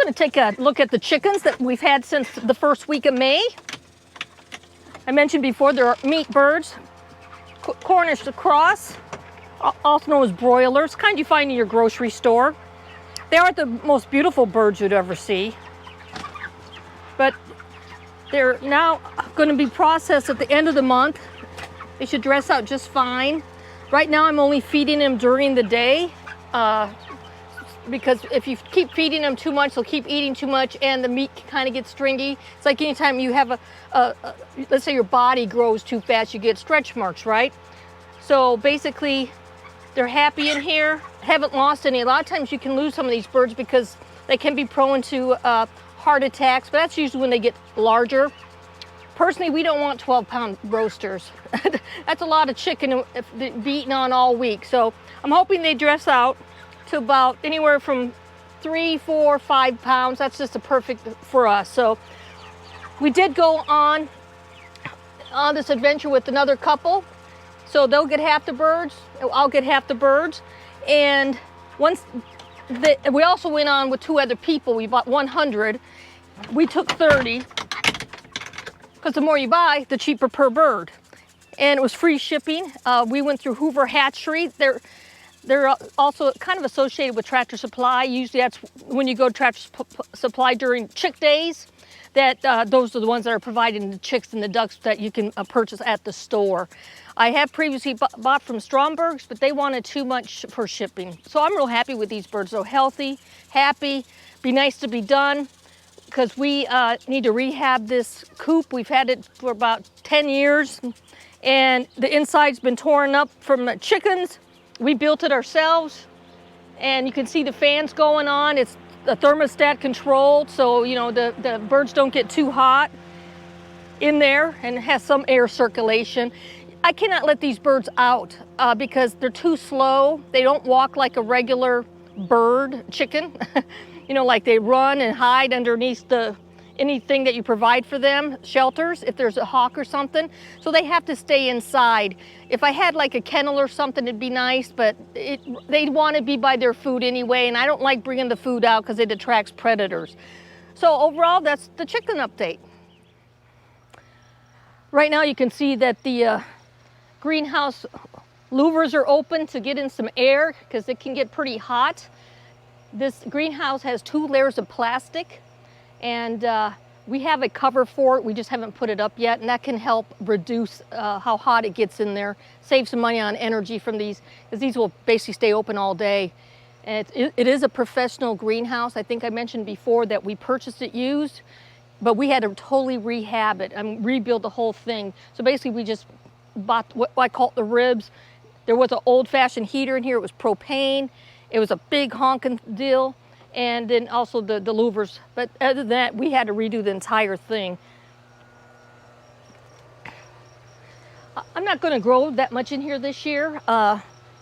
going to take a look at the chickens that we've had since the first week of May. I mentioned before they're meat birds, Cornish cross, also known as broilers, kind you find in your grocery store. They aren't the most beautiful birds you'd ever see, but they're now going to be processed at the end of the month. They should dress out just fine. Right now I'm only feeding them during the day because if you keep feeding them too much, they'll keep eating too much and the meat kind of gets stringy. It's like anytime you have let's say your body grows too fast, you get stretch marks, right? So basically, they're happy in here, haven't lost any. A lot of times you can lose some of these birds because they can be prone to heart attacks, but that's usually when they get larger. Personally, we don't want 12-pound roasters. That's a lot of chicken to be eaten on all week. So I'm hoping they dress out to about anywhere from 3, 4, 5 pounds. That's just a perfect for us. So we did go on this adventure with another couple. So they'll get half the birds, I'll get half the birds. And we also went on with 2 other people. We bought 100. We took 30. Because the more you buy, the cheaper per bird. And it was free shipping. We went through Hoover Hatchery. They're also kind of associated with Tractor Supply. Usually that's when you go to Tractor Supply during chick days, that those are the ones that are providing the chicks and the ducks that you can purchase at the store. I have previously bought from Stromberg's, but they wanted too much for shipping. So I'm real happy with these birds. They're healthy, happy, be nice to be done, because we need to rehab this coop. We've had it for about 10 years, and the inside's been torn up from the chickens. We built it ourselves, and you can see the fans going on. It's the thermostat controlled, so you know the birds don't get too hot in there, and it has some air circulation. I cannot let these birds out because they're too slow. They don't walk like a regular bird, chicken. You know, like they run and hide underneath anything that you provide for them, shelters, if there's a hawk or something. So they have to stay inside. If I had like a kennel or something, it'd be nice, but they'd want to be by their food anyway, and I don't like bringing the food out because it attracts predators. So overall, that's the chicken update. Right now you can see that the greenhouse louvers are open to get in some air because it can get pretty hot. This greenhouse has 2 layers of plastic, and we have a cover for it. We just haven't put it up yet, and that can help reduce how hot it gets in there, save some money on energy from these, because these will basically stay open all day. And it is a professional greenhouse. I think I mentioned before that we purchased it used, but we had to totally rehab it and rebuild the whole thing. So basically we just bought what I call the ribs. There was an old-fashioned heater in here. It was propane. It was a big honking deal, and then also the louvers. But other than that, we had to redo the entire thing. I'm not going to grow that much in here this year.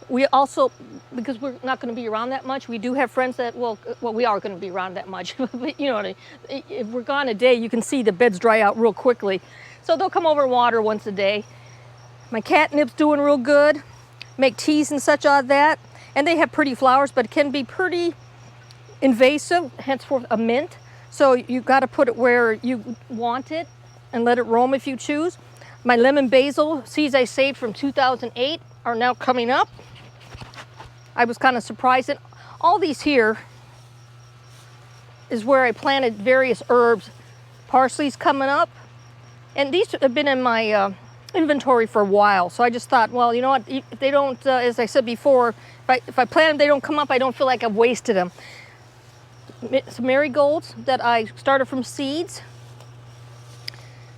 We also, because we're not going to be around that much, we do have friends that, well, we are going to be around that much. But you know what I mean? If we're gone a day, you can see the beds dry out real quickly. So they'll come over and water once a day. My catnip's doing real good. Make teas and such out of that. And they have pretty flowers, but it can be pretty invasive, henceforth a mint. So you got to put it where you want it and let it roam if you choose. My lemon basil seeds I saved from 2008 are now coming up. I was kind of surprised that all these here is where I planted various herbs. Parsley's coming up, and these have been in my inventory for a while. So I just thought, well, you know what, if they don't, as I said before, if I plant them, they don't come up, I don't feel like I've wasted them. Some marigolds that I started from seeds.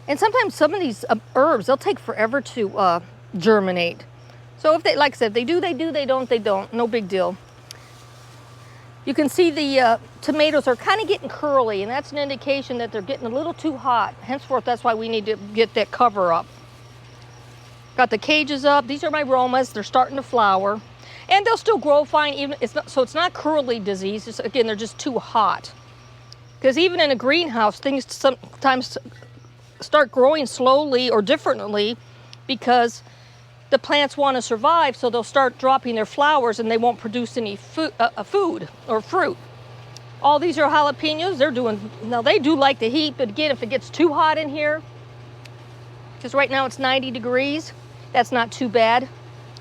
And sometimes some of these herbs, they'll take forever to germinate. So if they, like I said, they do, they don't, they don't. No big deal. You can see the tomatoes are kind of getting curly, and that's an indication that they're getting a little too hot. Henceforth, that's why we need to get that cover up. Got the cages up. These are my Romas. They're starting to flower. And they'll still grow fine, even so it's not curly disease. It's, again, they're just too hot. Because even in a greenhouse, things sometimes start growing slowly or differently because the plants want to survive, so they'll start dropping their flowers and they won't produce any food or fruit. All these are jalapenos. Now they do like the heat, but again, if it gets too hot in here, because right now it's 90 degrees, that's not too bad.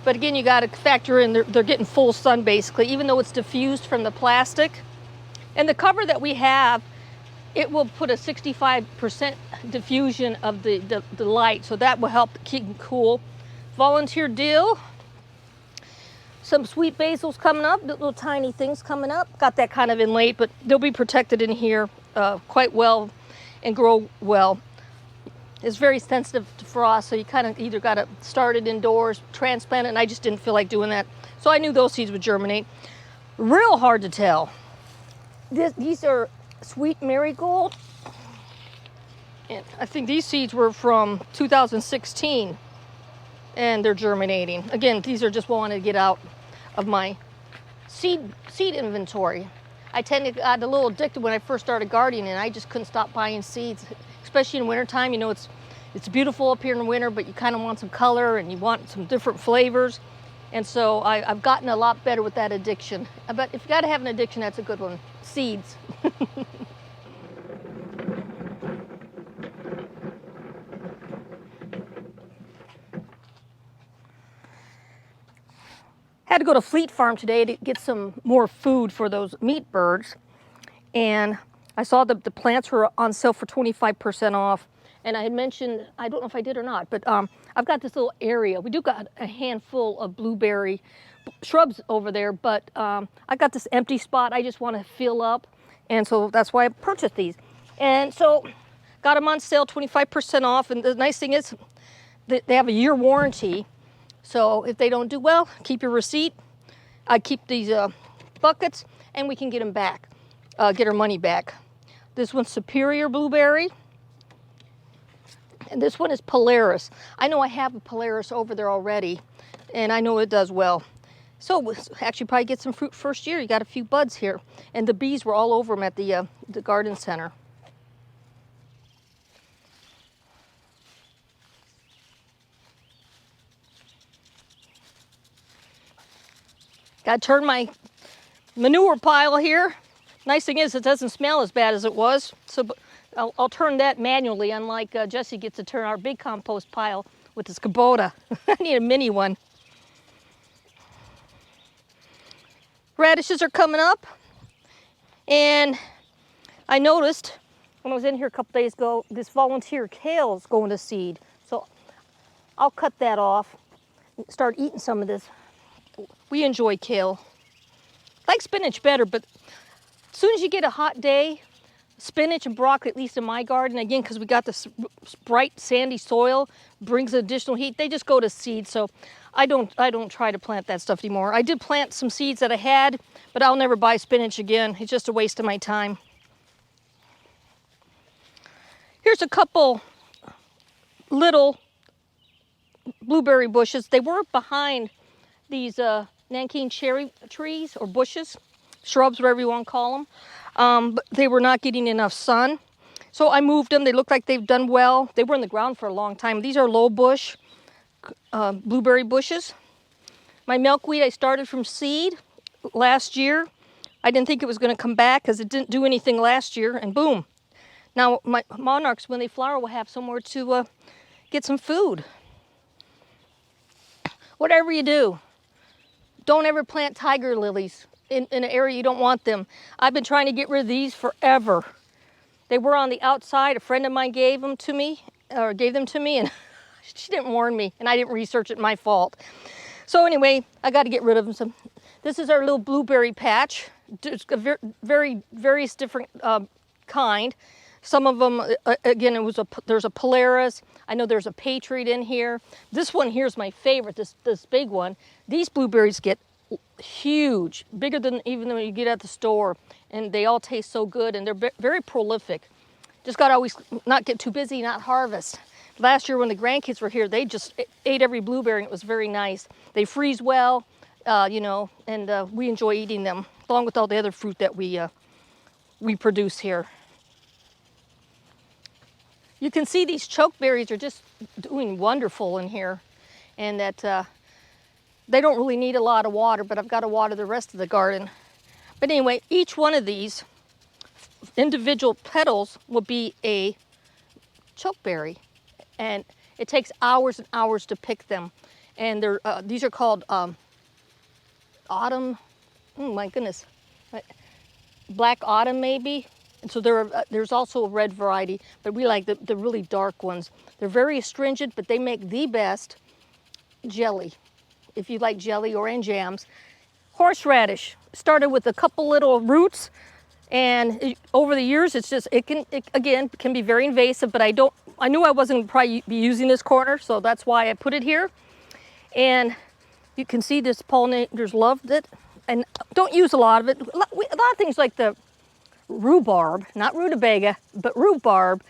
But again, you gotta factor in they're getting full sun basically, even though it's diffused from the plastic. And the cover that we have, it will put a 65% diffusion of the light, so that will help keep them cool. Volunteer dill. Some sweet basils coming up, little tiny things coming up. Got that kind of in late, but they'll be protected in here quite well and grow well. It's very sensitive to frost, so you kind of either got to start it indoors, transplant it, and I just didn't feel like doing that. So I knew those seeds would germinate. Real hard to tell. These are sweet marigold. And I think these seeds were from 2016, and they're germinating. Again, these are just wanting to get out of my seed inventory. I tend to get a little addicted when I first started gardening, and I just couldn't stop buying seeds, especially in wintertime. You know, it's beautiful up here in the winter, but you kind of want some color and you want some different flavors. And so I've gotten a lot better with that addiction. But if you got to have an addiction, that's a good one. Seeds. Had to go to Fleet Farm today to get some more food for those meat birds. And I saw the plants were on sale for 25% off. And I had mentioned, I don't know if I did or not, but I've got this little area. We do got a handful of blueberry shrubs over there, but I got this empty spot I just want to fill up. And so that's why I purchased these. And so got them on sale, 25% off. And the nice thing is they have a year warranty. So if they don't do well, keep your receipt. I keep these buckets and we can get them back, get our money back. This one's Superior Blueberry. And this one is Polaris. I know I have a Polaris over there already, and I know it does well. So we'll actually probably get some fruit first year. You got a few buds here. And the bees were all over them at the garden center. Got to turn my manure pile here. Nice thing is it doesn't smell as bad as it was. So I'll turn that manually, unlike Jesse gets to turn our big compost pile with his Kubota. I need a mini one. Radishes are coming up. And I noticed when I was in here a couple days ago, this volunteer kale is going to seed. So I'll cut that off and start eating some of this. We enjoy kale. I like spinach better, but as soon as you get a hot day, spinach and broccoli, at least in my garden, again, because we got this bright sandy soil, brings additional heat. They just go to seed, so I don't try to plant that stuff anymore. I did plant some seeds that I had, but I'll never buy spinach again. It's just a waste of my time. Here's a couple little blueberry bushes. They were behind these Nanking cherry trees or bushes, shrubs, whatever you want to call them. But they were not getting enough sun. So I moved them. They look like they've done well. They were in the ground for a long time. These are low bush blueberry bushes. My milkweed I started from seed last year. I didn't think it was going to come back because it didn't do anything last year, and boom. Now my monarchs, when they flower, will have somewhere to get some food. Whatever you do, don't ever plant tiger lilies in an area you don't want them. I've been trying to get rid of these forever. They were on the outside. A friend of mine gave them to me, and she didn't warn me, and I didn't research it. My fault. So anyway, I got to get rid of them. So this is our little blueberry patch. It's a various different kind. Some of them, again, there's a Polaris. I know there's a Patriot in here. This one here is my favorite, this big one. These blueberries get huge, bigger than even when you get at the store, and they all taste so good, and they're very prolific. Just got to always not get too busy, not harvest. Last year when the grandkids were here, they just ate every blueberry, and it was very nice. They freeze well, and we enjoy eating them, along with all the other fruit that we produce here. You can see these chokeberries are just doing wonderful in here, and that they don't really need a lot of water, but I've got to water the rest of the garden. But anyway, each one of these individual petals will be a chokeberry, and it takes hours and hours to pick them. And these are called autumn. Oh my goodness, black autumn maybe. And so there's also a red variety, but we like the really dark ones. They're very astringent, but they make the best jelly, if you like jelly or in jams. Horseradish started with a couple little roots, and over the years it can be very invasive, but I knew I wasn't probably be using this corner, so that's why I put it here. And you can see this pollinators loved it, and don't use a lot of it. A lot of things like the rhubarb, not rutabaga, but rhubarb,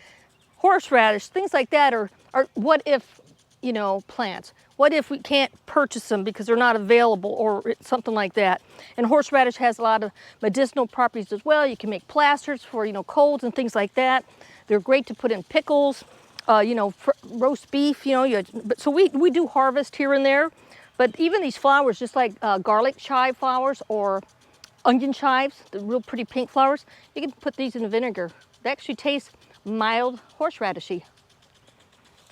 horseradish, things like that are what if, plants. What if we can't purchase them because they're not available or something like that? And horseradish has a lot of medicinal properties as well. You can make plasters for, colds and things like that. They're great to put in pickles, roast beef, so we do harvest here and there. But even these flowers, just like garlic chive flowers or onion chives, the real pretty pink flowers, you can put these in the vinegar. They actually taste mild horseradishy.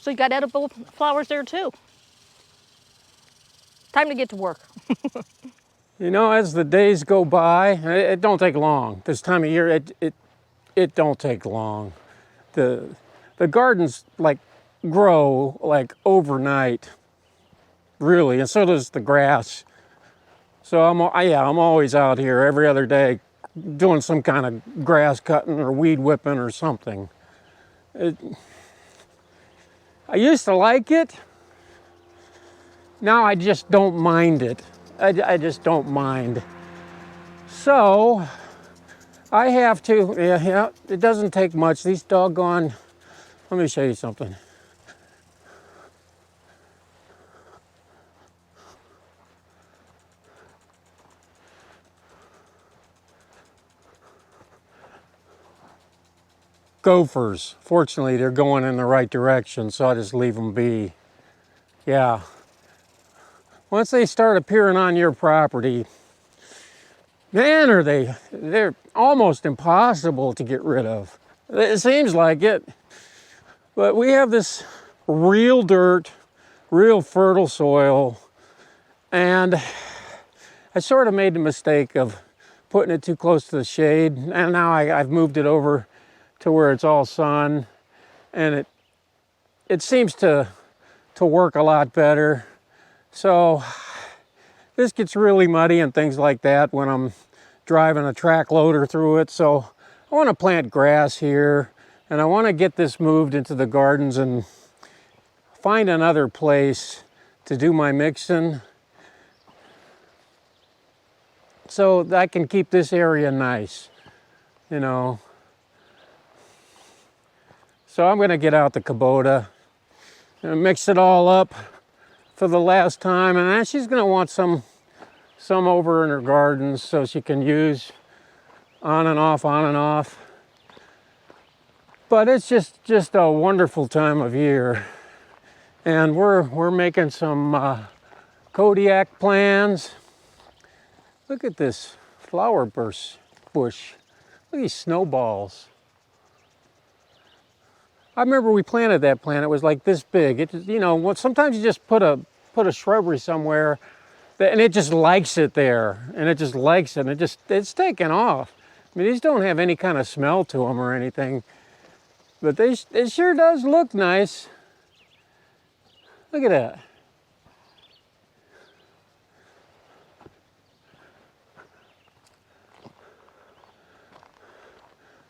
So you got edible flowers there too. Time to get to work. As the days go by, it don't take long. This time of year, it don't take long. The gardens grow overnight, really, and so does the grass. So I'm always out here every other day doing some kind of grass cutting or weed whipping or something. I used to like it. Now I just don't mind it. I just don't mind. So I have to, it doesn't take much. These doggone, let me show you something. Gophers. Fortunately, they're going in the right direction, so I just leave them be. Yeah. Once they start appearing on your property, man, they're almost impossible to get rid of. It seems like it. But we have this real dirt, real fertile soil, and I sort of made the mistake of putting it too close to the shade, and now I've moved it over to where it's all sun, and it seems to work a lot better. So this gets really muddy and things like that when I'm driving a track loader through it. So I want to plant grass here, and I want to get this moved into the gardens and find another place to do my mixing so that I can keep this area nice, So I'm going to get out the Kubota and mix it all up for the last time, and then she's going to want some over in her gardens so she can use on and off. But it's just a wonderful time of year, and we're making some Kodiak plans. Look at this flower bush. Look at these snowballs. I remember we planted that plant. It was like this big. Sometimes you just put a shrubbery somewhere, and it just likes it there, and it just likes it, and it's taken off. I mean, these don't have any kind of smell to them or anything, but it sure does look nice. Look at that.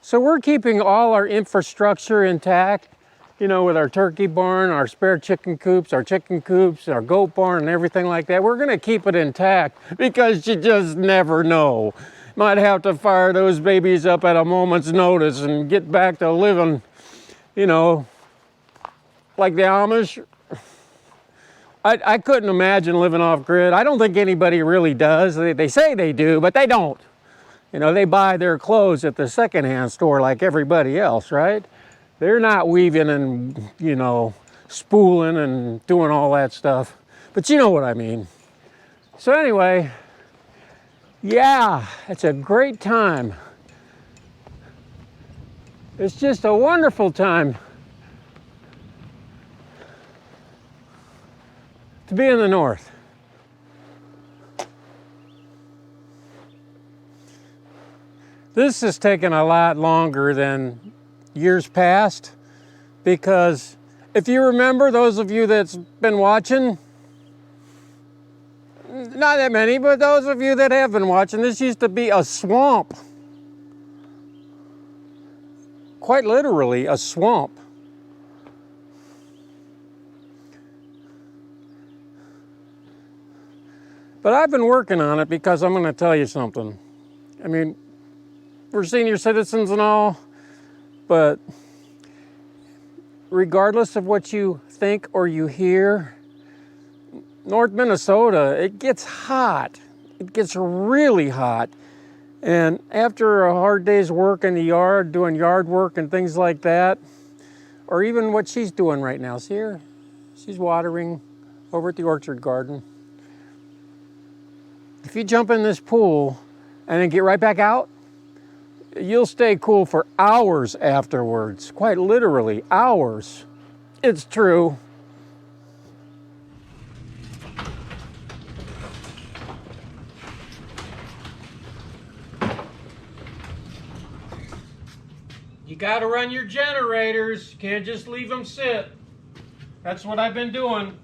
So we're keeping all our infrastructure intact, with our turkey barn, our spare chicken coops, our goat barn, and everything like that. We're going to keep it intact because you just never know. Might have to fire those babies up at a moment's notice and get back to living, like the Amish. I couldn't imagine living off grid. I don't think anybody really does. They say they do, but they don't. They buy their clothes at the secondhand store like everybody else, right? They're not weaving and, spooling and doing all that stuff. But you know what I mean. So anyway, yeah, it's a great time It's just a wonderful time to be in the north. This has taken a lot longer than years past because if you remember, those of you that's been watching, not that many, but those of you that have been watching, this used to be a swamp. Quite literally, a swamp. But I've been working on it because I'm going to tell you something. I mean, we're senior citizens and all, but regardless of what you think or you hear, North Minnesota, it gets hot. It gets really hot. And after a hard day's work in the yard, doing yard work and things like that, or even what she's doing right now, see her? She's watering over at the orchard garden. If you jump in this pool and then get right back out, you'll stay cool for hours afterwards. Quite literally, hours. It's true. You gotta run your generators. You can't just leave them sit. That's what I've been doing.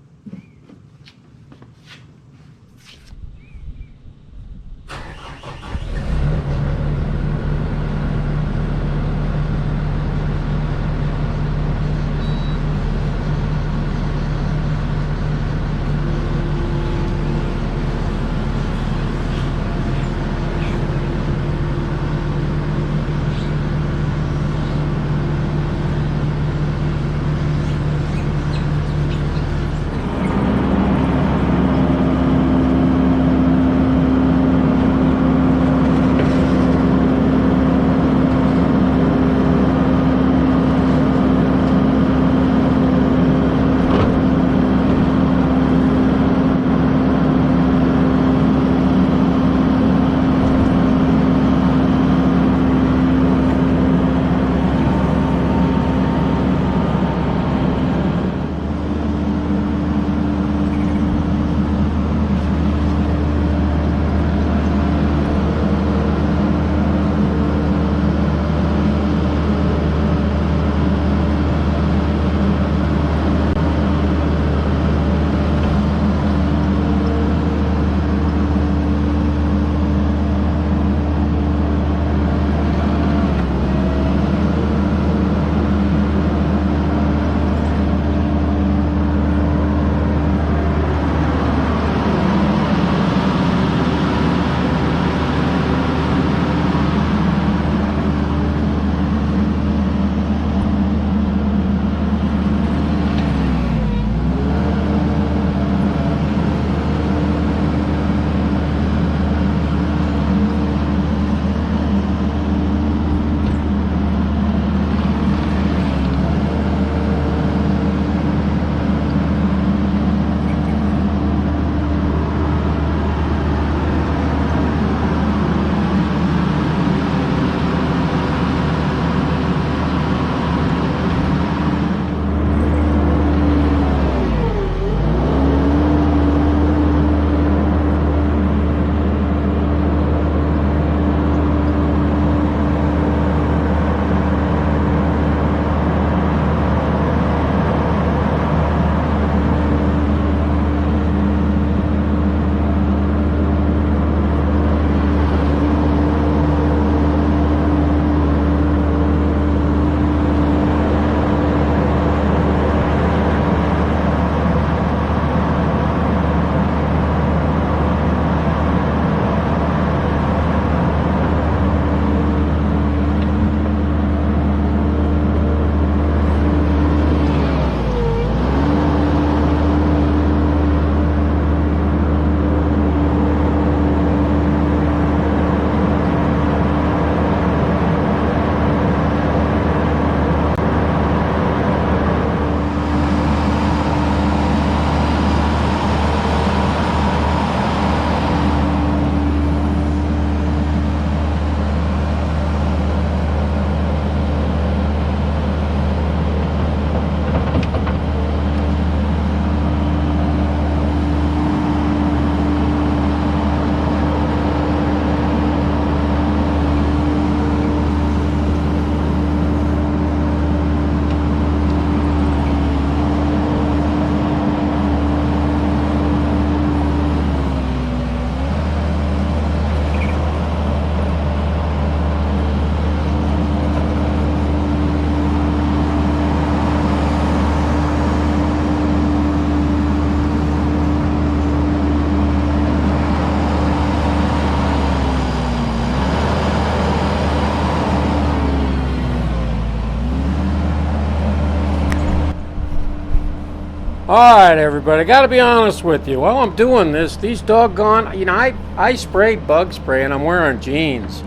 All right, everybody, got to be honest with you. While I'm doing this, these doggone, I sprayed bug spray and I'm wearing jeans.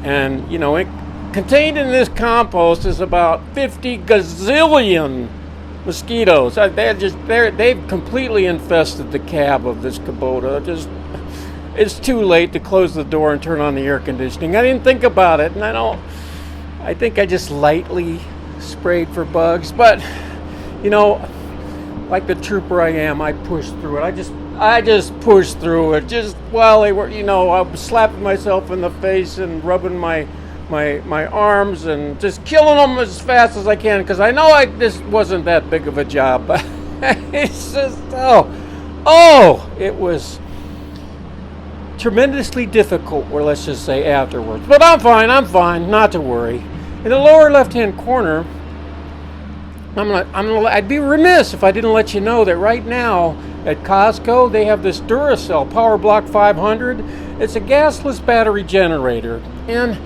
And, it contained in this compost is about 50 gazillion mosquitoes. They've completely infested the cab of this Kubota. It's too late to close the door and turn on the air conditioning. I didn't think about it, and I think I just lightly sprayed for bugs, but, like the trooper I am, I pushed through it. I just pushed through it. Just while they were, I was slapping myself in the face and rubbing my arms and just killing them as fast as I can, because I know this wasn't that big of a job. But it's just it was tremendously difficult. Or let's just say afterwards. But I'm fine. Not to worry. In the lower left-hand corner, I'd be remiss if I didn't let you know that right now at Costco they have this Duracell PowerBlock 500. It's a gasless battery generator, and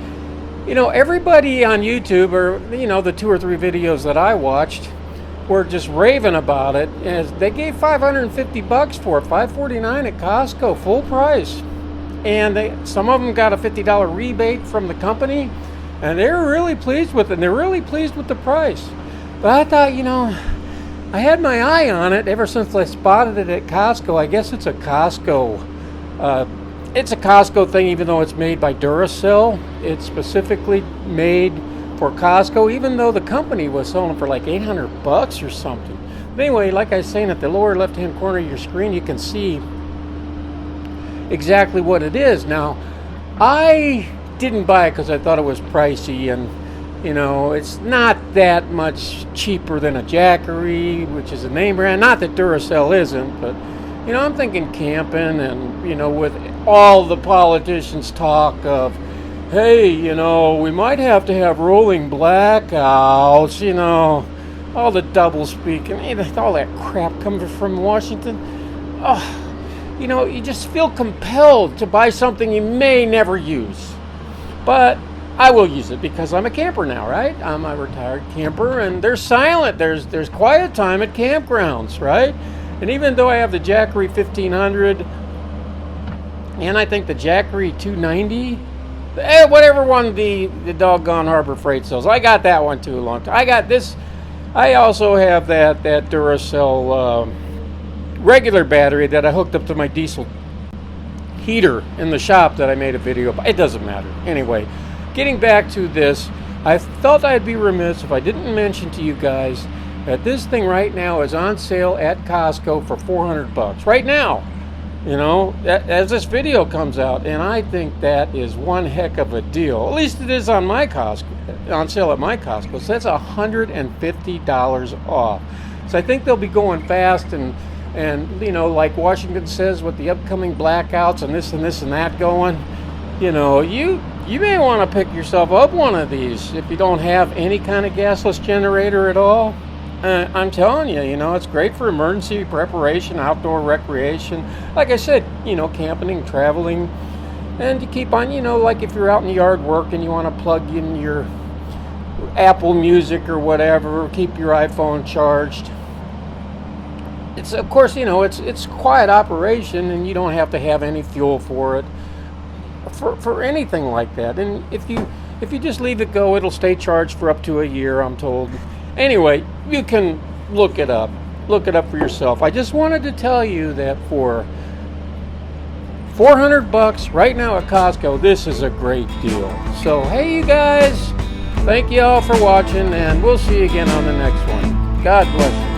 everybody on YouTube, or the 2 or 3 videos that I watched, were just raving about it. And they gave $550 for it, $549 at Costco, full price. And some of them got a $50 rebate from the company, and they were really pleased with it. And they're really pleased with the price. But I thought, I had my eye on it ever since I spotted it at Costco. I guess it's a Costco thing, even though it's made by Duracell. It's specifically made for Costco, even though the company was selling for like $800 or something. But anyway, like I was saying, at the lower left-hand corner of your screen, you can see exactly what it is. Now, I didn't buy it because I thought it was pricey, and it's not that much cheaper than a Jackery, which is a name brand. Not that Duracell isn't, but, I'm thinking camping, and, with all the politicians' talk of, hey, we might have to have rolling blackouts, all the double speaking, all that crap coming from Washington. You just feel compelled to buy something you may never use. But I will use it because I'm a camper now, right? I'm a retired camper, and they're silent. There's quiet time at campgrounds, right? And even though I have the Jackery 1500, and I think the Jackery 290, whatever one the doggone Harbor Freight sells, I got that one too a long time. I got this. I also have that Duracell regular battery that I hooked up to my diesel heater in the shop that I made a video about. It doesn't matter. Anyway, getting back to this, I felt I'd be remiss if I didn't mention to you guys that this thing right now is on sale at Costco for $400 right now. As this video comes out, and I think that is one heck of a deal. At least it is on my Costco, on sale at my Costco. So that's $150 off. So I think they'll be going fast, and like Washington says, with the upcoming blackouts and this and that going, you may want to pick yourself up one of these if you don't have any kind of gasless generator at all. I'm telling you, it's great for emergency preparation, outdoor recreation. Like I said, camping, traveling, and you keep on, like if you're out in the yard working, you want to plug in your Apple Music or whatever, keep your iPhone charged. It's, of course, it's quiet operation, and you don't have to have any fuel for it, for anything like that. And if you just leave it go, it'll stay charged for up to a year, I'm told. Anyway, you can look it up for yourself. I just wanted to tell you that for $400 right now at Costco, this is a great deal. So hey, you guys, thank you all for watching, and we'll see you again on the next one. God bless you.